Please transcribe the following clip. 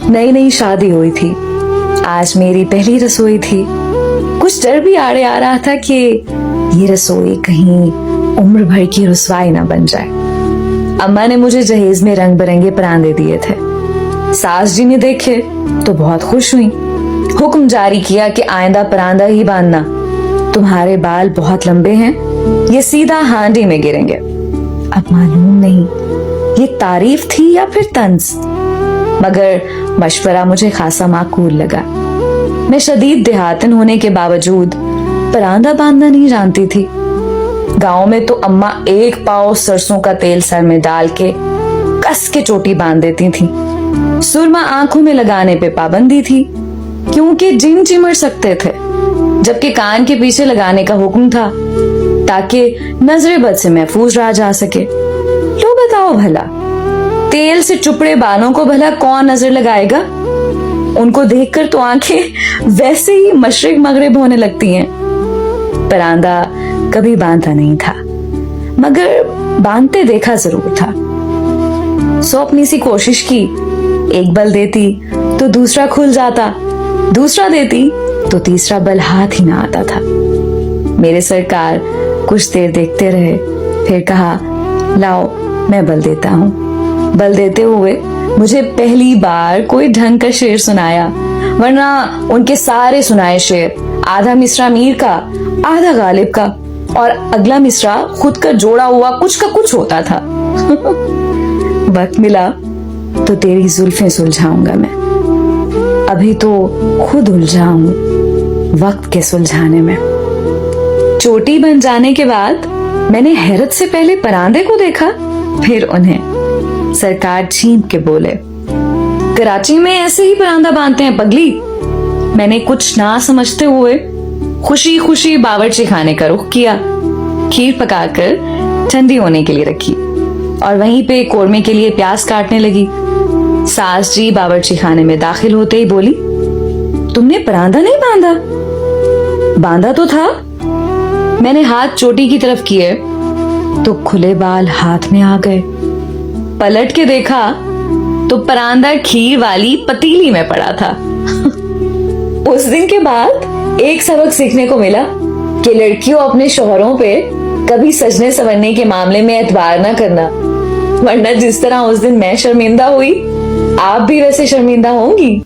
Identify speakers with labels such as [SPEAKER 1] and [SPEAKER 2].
[SPEAKER 1] नई नई शादी हुई थी, आज मेरी पहली रसोई थी। कुछ डर भी आड़े आ रहा था कि ये रसोई कहीं उम्र भर की रुसवाई ना बन जाए। अम्मा ने मुझे जहेज में रंग बिरंगे परांदे दिए थे। सास जी ने देखे तो बहुत खुश हुई। हुक्म जारी किया कि आइंदा परांदा ही बांधना, तुम्हारे बाल बहुत लंबे हैं, ये सीधा हांडी में गिरेंगे। अब मालूम नहीं ये तारीफ थी या फिर तंज, मगर मशवरा मुझे खासा माकूल लगा। मैं शदीद देहातन होने के बावजूद परांदा बांधना नहीं जानती थी। गांव में तो अम्मा एक पाव सरसों का तेल सर में डाल के कस के चोटी बांध देती थी। सुरमा आंखों में लगाने पे पाबंदी थी क्योंकि जिन चिमड़ सकते थे, जबकि कान के पीछे लगाने का हुक्म था ताकि नजरे बद से महफूज रहा जा सके। लो बताओ भला, तेल से चुपड़े बालों को भला कौन नजर लगाएगा? उनको देखकर तो आंखें वैसे ही मशरिक मगरिब होने लगती हैं। परांदा कभी बांधा नहीं था, मगर बांधते देखा जरूर था। सो अपनी सी कोशिश की, एक बल देती तो दूसरा खुल जाता, दूसरा देती तो तीसरा बल हाथ ही ना आता था। मेरे सरकार कुछ देर देखते रहे, फिर कहा, लाओ मैं बल देता हूँ। बल देते हुए मुझे पहली बार कोई ढंग का शेर सुनाया, वरना उनके सारे सुनाए शेर आधा मिसरा मीर का, आधा गालिब का और अगला मिसरा खुद का जोड़ा हुआ कुछ का कुछ होता था। वक्त मिला तो तेरी जुल्फें सुलझाऊंगा मैं, अभी तो खुद उलझा हूं वक्त के सुलझाने में। चोटी बन जाने के बाद मैंने हैरत से पहले परांदे को देखा, फिर उन्हें। सरकार छींप के बोले, कराची में ऐसे ही परांदा बांधते हैं पगली। मैंने कुछ ना समझते हुए खुशी खुशी बावर्ची खाने का रुख किया। खीर पकाकर ठंडी होने के लिए रखी और वहीं पे कोरमे के लिए प्याज काटने लगी। सास जी बावर्ची खाने में दाखिल होते ही बोली, तुमने परांदा नहीं बांधा? बांधा तो था। मैंने हाथ चोटी की तरफ किए तो खुले बाल हाथ में आ गए। पलट के देखा तो परांदा खीर वाली पतीली में पड़ा था। उस दिन के बाद एक सबक सीखने को मिला कि लड़कियों अपने शौहरों पे कभी सजने संवरने के मामले में एतबार ना करना, वरना जिस तरह उस दिन मैं शर्मिंदा हुई, आप भी वैसे शर्मिंदा होंगी।